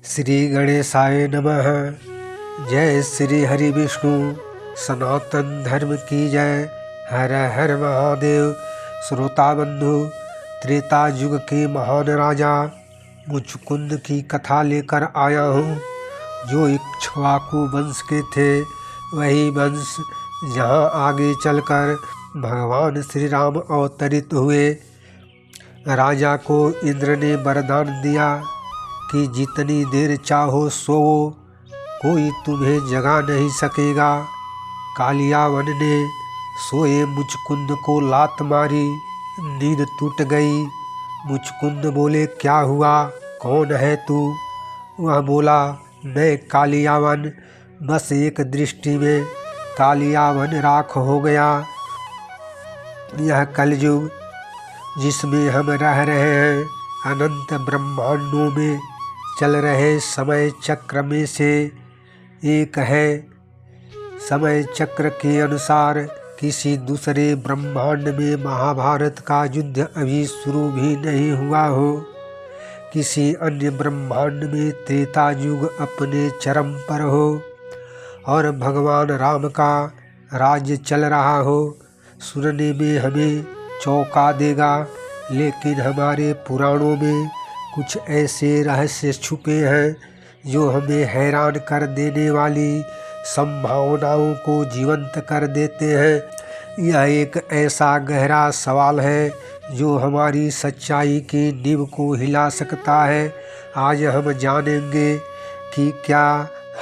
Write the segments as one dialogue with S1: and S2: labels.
S1: श्री गणेशाय नमः। जय श्री हरि विष्णु सनातन धर्म की जय। हर हर महादेव। श्रोता बंधु, त्रेता युग के महान राजा मुचकुंद की कथा लेकर आया हूँ, जो इक्ष्वाकु वंश के थे। वही वंश जहाँ आगे चलकर भगवान श्री राम अवतरित हुए। राजा को इंद्र ने वरदान दिया कि जितनी देर चाहो सोओ, कोई तुम्हें जगा नहीं सकेगा। कालियावन ने सोए मुचकुंद को लात मारी, नींद टूट गई। मुचकुंद बोले, क्या हुआ, कौन है तू? वह बोला, मैं कालियावन। बस एक दृष्टि में कालियावन राख हो गया। यह कलयुग जिसमें हम रह रहे हैं, अनंत ब्रह्मांडों में चल रहे समय चक्र में से एक है। समय चक्र के अनुसार किसी दूसरे ब्रह्मांड में महाभारत का युद्ध अभी शुरू भी नहीं हुआ हो। किसी अन्य ब्रह्मांड में त्रेता युग अपने चरम पर हो और भगवान राम का राज्य चल रहा हो। सुनने में हमें चौंका देगा, लेकिन हमारे पुराणों में कुछ ऐसे रहस्य छुपे हैं जो हमें हैरान कर देने वाली संभावनाओं को जीवंत कर देते हैं। यह एक ऐसा गहरा सवाल है जो हमारी सच्चाई की नींव को हिला सकता है। आज हम जानेंगे कि क्या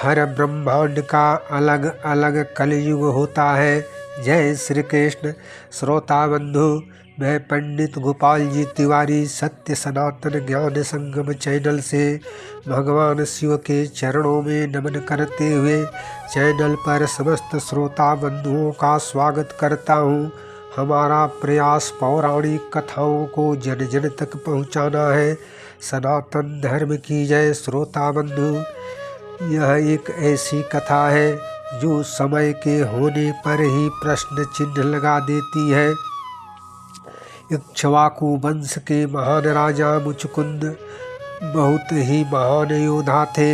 S1: हर ब्रह्मांड का अलग अलग कलयुग होता है। जय श्री कृष्ण। श्रोता बंधु, मैं पंडित गोपाल जी तिवारी सत्य सनातन ज्ञान संगम चैनल से भगवान शिव के चरणों में नमन करते हुए चैनल पर समस्त श्रोता बंधुओं का स्वागत करता हूँ। हमारा प्रयास पौराणिक कथाओं को जन जन तक पहुँचाना है। सनातन धर्म की जय। श्रोता बंधु, यह एक ऐसी कथा है जो समय के होने पर ही प्रश्न चिन्ह लगा देती है। इक्ष्वाकु वंश के महान राजा मुचकुंद बहुत ही महान योद्धा थे।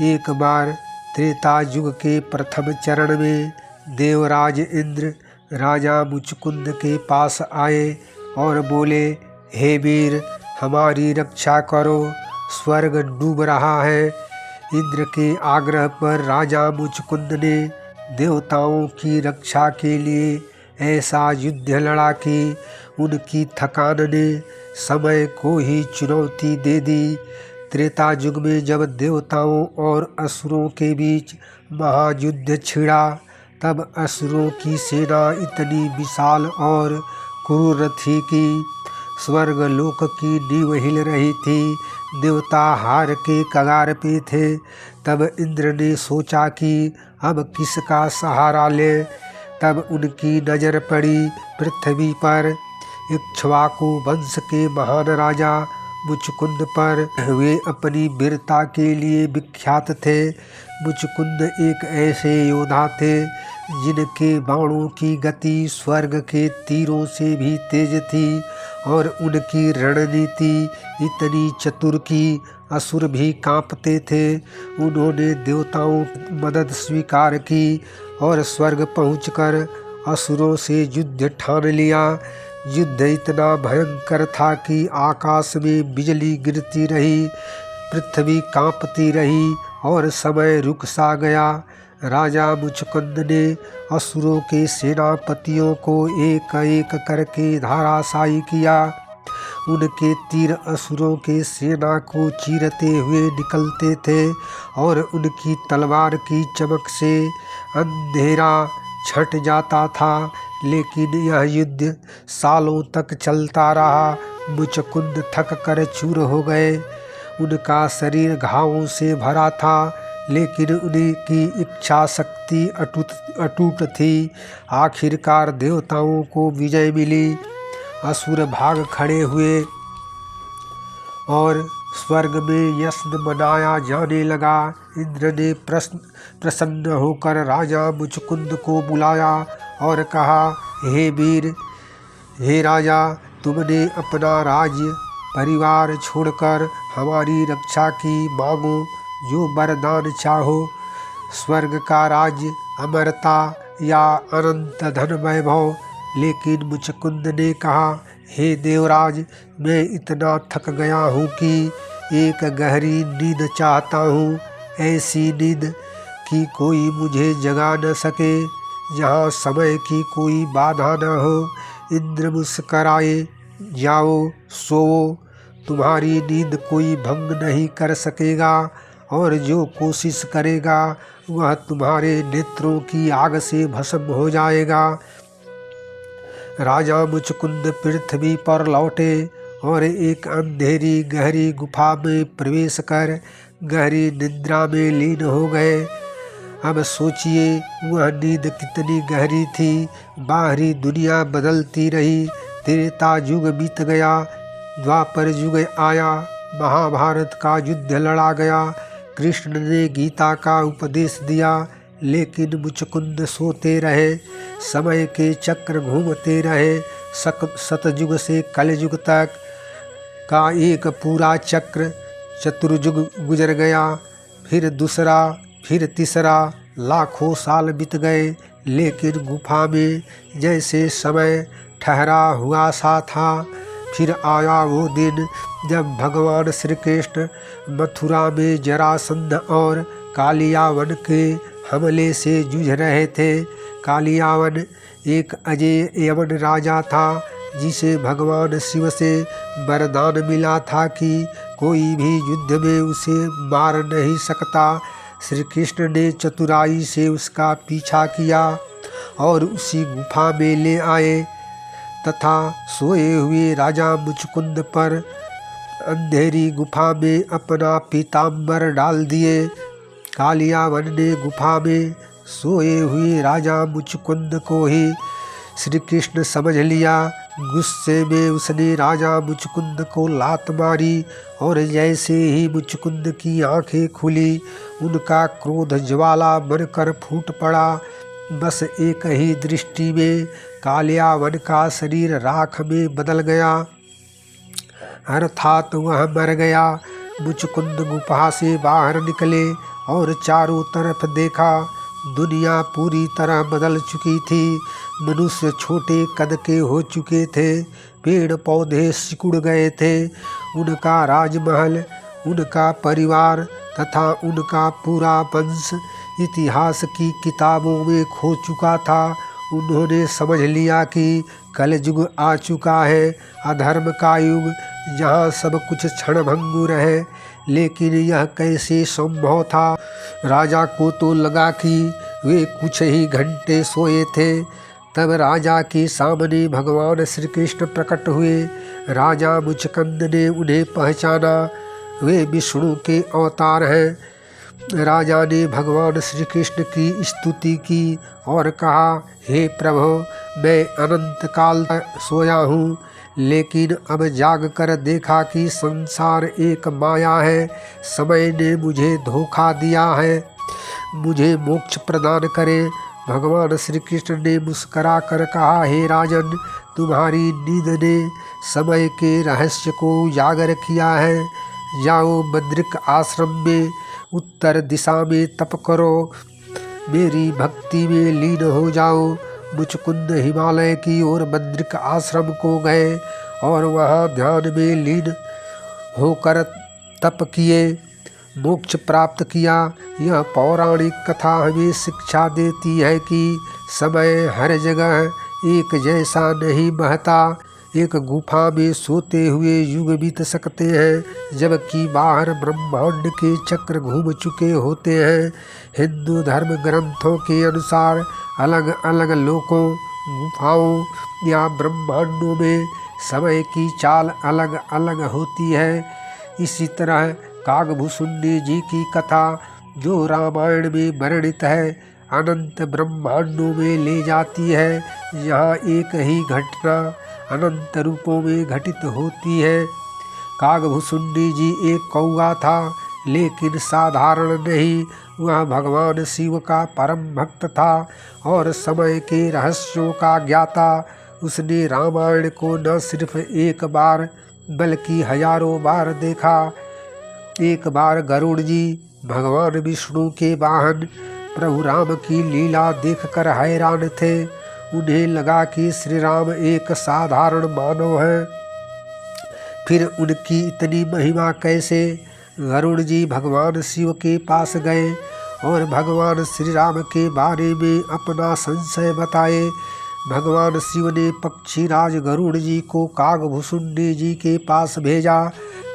S1: एक बार त्रेता युग के प्रथम चरण में देवराज इंद्र राजा मुचकुंद के पास आए और बोले, हे वीर, हमारी रक्षा करो, स्वर्ग डूब रहा है। इंद्र के आग्रह पर राजा मुचकुंद ने देवताओं की रक्षा के लिए ऐसा युद्ध लड़ा कि उनकी थकान ने समय को ही चुनौती दे दी। त्रेता युग में जब देवताओं और असुरों के बीच महायुद्ध छिड़ा, तब असुरों की सेना इतनी विशाल और क्रूर थी कि स्वर्ग लोक की नींव हिल रही थी। देवता हार के कगार पे थे। तब इंद्र ने सोचा कि अब किसका सहारा ले। तब उनकी नज़र पड़ी पृथ्वी पर। इक्ष्वाकु वंश के महान राजा मुचकुंद पर। वे अपनी वीरता के लिए विख्यात थे। मुचकुंद एक ऐसे योद्धा थे जिनके बाणों की गति स्वर्ग के तीरों से भी तेज थी और उनकी रणनीति इतनी चतुर कि असुर भी कांपते थे। उन्होंने देवताओं की मदद स्वीकार की और स्वर्ग पहुंचकर असुरों से युद्ध ठान लिया। युद्ध इतना भयंकर था कि आकाश में बिजली गिरती रही, पृथ्वी कांपती रही और समय रुक सा गया। राजा मुचकुंद ने असुरों के सेनापतियों को एक एक करके धराशायी किया। उनके तीर असुरों के सेना को चीरते हुए निकलते थे और उनकी तलवार की चमक से अंधेरा छट जाता था। लेकिन यह युद्ध सालों तक चलता रहा। मुचकुंद थक कर चूर हो गए। उनका शरीर घावों से भरा था, लेकिन उनकी इच्छा शक्ति अटूट थी। आखिरकार देवताओं को विजय मिली। असुर भाग खड़े हुए और स्वर्ग में यज्ञ मनाया जाने लगा। इंद्र ने प्रसन्न होकर राजा मुचकुंद को बुलाया और कहा, हे वीर, हे राजा, तुमने अपना राज्य परिवार छोड़कर हमारी रक्षा की, मांगो जो वरदान चाहो, स्वर्ग का राज्य, अमरता या अनंत धन वैभव। लेकिन मुचकुंद ने कहा, हे देवराज, मैं इतना थक गया हूँ कि एक गहरी नींद चाहता हूँ, ऐसी नींद कि कोई मुझे जगा न सके, जहाँ समय की कोई बाधा न हो। इंद्र मुस्कराए, जाओ सोओ, तुम्हारी नींद कोई भंग नहीं कर सकेगा, और जो कोशिश करेगा वह तुम्हारे नेत्रों की आग से भस्म हो जाएगा। राजा मुचकुंद पृथ्वी पर लौटे और एक अंधेरी गहरी गुफा में प्रवेश कर गहरी निद्रा में लीन हो गए। अब सोचिए वह नींद कितनी गहरी थी। बाहरी दुनिया बदलती रही। त्रेता युग बीत गया, द्वापर युग आया, महाभारत का युद्ध लड़ा गया, कृष्ण ने गीता का उपदेश दिया, लेकिन मुचकुंद सोते रहे। समय के चक्र घूमते रहे। सतयुग से कलयुग तक का एक पूरा चक्र, चतुर्युग गुजर गया, फिर दूसरा, फिर तीसरा, लाखों साल बीत गए, लेकिन गुफा में जैसे समय ठहरा हुआ सा था। फिर आया वो दिन जब भगवान श्री कृष्ण मथुरा में जरासंध और कालियावन के हमले से जूझ रहे थे। कालियावन एक अजेय यवन राजा था, जिसे भगवान शिव से वरदान मिला था कि कोई भी युद्ध में उसे मार नहीं सकता। श्री कृष्ण ने चतुराई से उसका पीछा किया और उसी गुफा में ले आए तथा सोए हुए राजा मुचकुंद पर अंधेरी गुफा में अपना पीताम्बर डाल दिए। कालियावन ने गुफा में सोए हुए राजा मुचकुंद को ही श्री कृष्ण समझ लिया। गुस्से में उसने राजा मुचकुंद को लात मारी और जैसे ही मुचकुंद की आंखें खुली, उनका क्रोध ज्वाला बनकर फूट पड़ा। बस एक ही दृष्टि में कालियावन का शरीर राख में बदल गया, अर्थात वह मर गया। मुचकुंद गुफा से बाहर निकले और चारों तरफ देखा। दुनिया पूरी तरह बदल चुकी थी। मनुष्य छोटे कद के हो चुके थे, पेड़ पौधे सिकुड़ गए थे। उनका राजमहल, उनका परिवार तथा उनका पूरा वंश इतिहास की किताबों में खो चुका था। उन्होंने समझ लिया कि कलयुग आ चुका है, अधर्म का युग, जहाँ सब कुछ क्षणभंगुर है। लेकिन यह कैसे संभव था? राजा को तो लगा कि वे कुछ ही घंटे सोए थे। तब राजा के सामने भगवान श्री कृष्ण प्रकट हुए। राजा मुचकुंद ने उन्हें पहचाना, वे विष्णु के अवतार हैं। राजा ने भगवान श्री कृष्ण की स्तुति की और कहा, हे प्रभु, मैं अनंत काल तक सोया हूँ, लेकिन अब जाग कर देखा कि संसार एक माया है। समय ने मुझे धोखा दिया है, मुझे मोक्ष प्रदान करे। भगवान श्री कृष्ण ने मुस्करा कर कहा, हे राजन, तुम्हारी नींद ने समय के रहस्य को उजागर किया है। जाओ बद्रिक आश्रम में उत्तर दिशा में तप करो, मेरी भक्ति में लीन हो जाओ। मुचकुंद हिमालय की ओर बद्रिक आश्रम को गए और वहाँ ध्यान में लीन होकर तप किए, मोक्ष प्राप्त किया। यह पौराणिक कथा हमें शिक्षा देती है कि समय हर जगह एक जैसा नहीं बहता। एक गुफा में सोते हुए युग बीत सकते हैं, जबकि बाहर ब्रह्मांड के चक्र घूम चुके होते हैं। हिंदू धर्म ग्रंथों के अनुसार अलग अलग लोकों, गुफाओं या ब्रह्मांडों में समय की चाल अलग अलग होती है। इसी तरह कागभूषुंडी जी की कथा, जो रामायण में वर्णित है, अनंत ब्रह्मांडों में ले जाती है, यहाँ एक ही घटना अनंत रूपों में घटित होती है। कागभूषुंडी जी एक कौवा था, लेकिन साधारण नहीं, वह भगवान शिव का परम भक्त था और समय के रहस्यों का ज्ञाता। उसने रामायण को न सिर्फ एक बार बल्कि हजारों बार देखा। एक बार गरुड़ जी भगवान विष्णु के वाहन प्रभु राम की लीला देखकर हैरान थे। उन्हें लगा कि श्री राम एक साधारण मानव हैं, फिर उनकी इतनी महिमा कैसे। गरुड़ जी भगवान शिव के पास गए और भगवान श्री राम के बारे में अपना संशय बताए। भगवान शिव ने पक्षीराज गरुड़ जी को कागभुसुंडी जी के पास भेजा।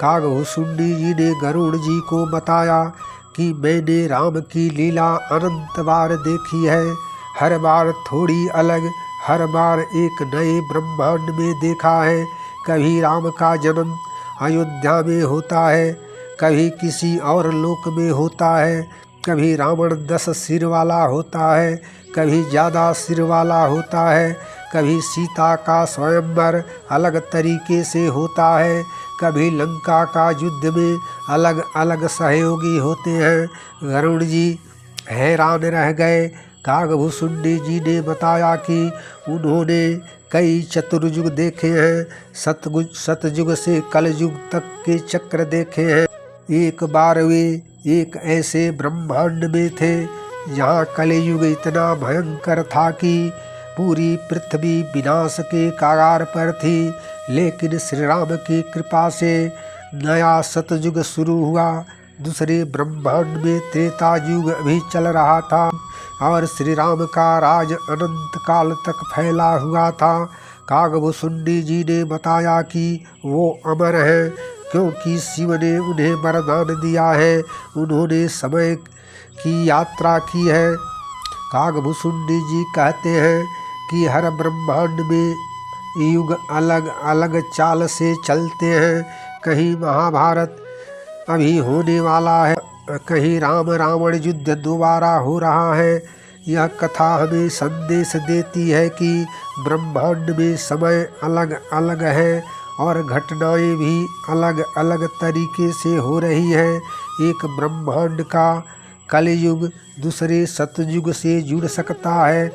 S1: कागभुसुंडी जी ने गरुड़ जी को बताया कि मैंने राम की लीला अनंत बार देखी है, हर बार थोड़ी अलग, हर बार एक नए ब्रह्मांड में देखा है। कभी राम का जन्म अयोध्या में होता है, कभी किसी और लोक में होता है, कभी रावण 10 सिर वाला होता है, कभी ज़्यादा सिर वाला होता है, कभी सीता का स्वयंवर अलग तरीके से होता है, कभी लंका का युद्ध में अलग अलग सहयोगी होते हैं। गरुड़ जी हैरान रह गए। कागभुसुंडी जी ने बताया कि उन्होंने कई चतुर्युग देखे हैं, सतयुग से कलयुग तक के चक्र देखे हैं। एक बार वे एक ऐसे ब्रह्मांड में थे जहाँ कलयुग इतना भयंकर था कि पूरी पृथ्वी विनाश के कगार पर थी, लेकिन श्री राम की कृपा से नया सतयुग शुरू हुआ। दूसरे ब्रह्मांड में त्रेता युग भी चल रहा था और श्री राम का राज अनंत काल तक फैला हुआ था। कागभुसुंडी जी ने बताया कि वो अमर हैं, क्योंकि शिव ने उन्हें वरदान दिया है, उन्होंने समय की यात्रा की है। कागभुसुंडी जी कहते हैं कि हर ब्रह्मांड में युग अलग अलग चाल से चलते हैं। कहीं महाभारत अभी होने वाला है, कहीं राम रावण युद्ध दोबारा हो रहा है। यह कथा हमें संदेश देती है कि ब्रह्मांड में समय अलग अलग है और घटनाएं भी अलग अलग तरीके से हो रही हैं। एक ब्रह्मांड का कलयुग दूसरे सतयुग से जुड़ सकता है।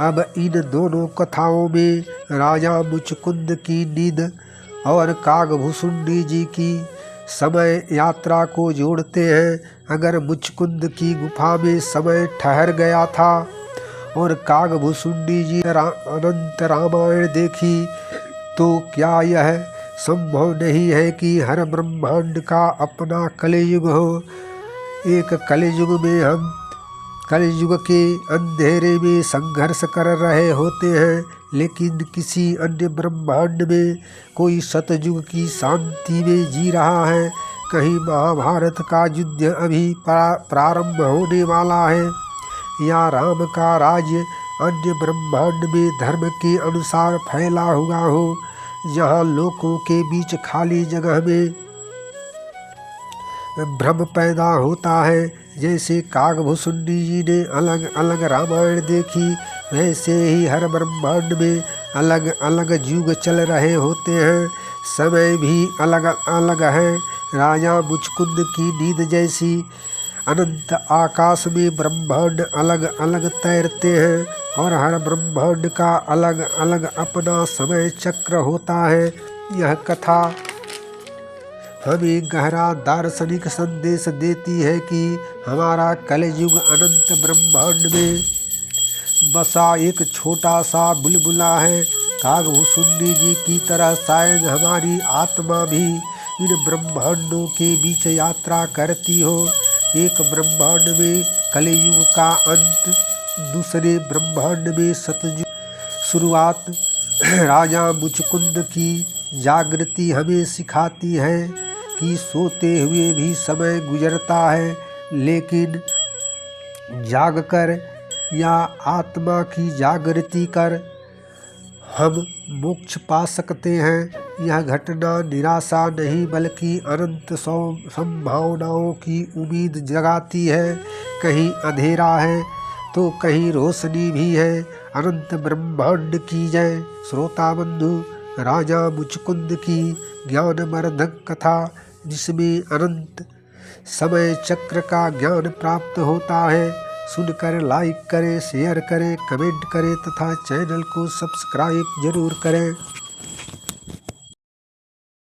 S1: अब इन दोनों कथाओं में राजा मुचकुंद की नींद और कागभुसुंडी जी की समय यात्रा को जोड़ते हैं। अगर मुचकुंद की गुफा में समय ठहर गया था और कागभुसुंडी जी अनंत रामायण देखी, तो क्या यह संभव नहीं है कि हर ब्रह्मांड का अपना कलयुग हो। एक कलयुग में हम कलयुग के अंधेरे में संघर्ष कर रहे होते हैं, लेकिन किसी अन्य ब्रह्मांड में कोई सतयुग की शांति में जी रहा है। कहीं महाभारत का युद्ध अभी प्रारंभ होने वाला है, या राम का राज्य अन्य ब्रह्मांड में धर्म के अनुसार फैला हुआ हो, जहाँ लोगों के बीच खाली जगह में भ्रम पैदा होता है। जैसे कागभुसुंडी जी ने अलग अलग रामायण देखी, वैसे ही हर ब्रह्मांड में अलग अलग युग चल रहे होते हैं, समय भी अलग अलग है। राजा मुचकुंद की नींद जैसी अनंत आकाश में ब्रह्मांड अलग अलग तैरते हैं और हर ब्रह्मांड का अलग अलग अपना समय चक्र होता है। यह कथा हमें गहरा दार्शनिक संदेश देती है कि हमारा कलयुग अनंत ब्रह्मांड में बसा एक छोटा सा बुलबुला है। कागभुसुंडी जी की तरह शायद हमारी आत्मा भी इन ब्रह्मांडों के बीच यात्रा करती हो। एक ब्रह्मांड में कलयुग का अंत, दूसरे ब्रह्मांड में सतयुग शुरुआत। राजा मुचकुंद की जागृति हमें सिखाती है कि सोते हुए भी समय गुजरता है, लेकिन जागकर या आत्मा की जागृति कर हम मोक्ष पा सकते हैं। यह घटना निराशा नहीं बल्कि अनंत संभावनाओं की उम्मीद जगाती है। कहीं अंधेरा है तो कहीं रोशनी भी है। अनंत ब्रह्मांड की जय। श्रोता बंधु, राजा मुचकुंद की ज्ञानवर्धक कथा, जिसमें अनंत समय चक्र का ज्ञान प्राप्त होता है, सुनकर लाइक करें, शेयर करें, कमेंट करें तथा चैनल को सब्सक्राइब जरूर करें।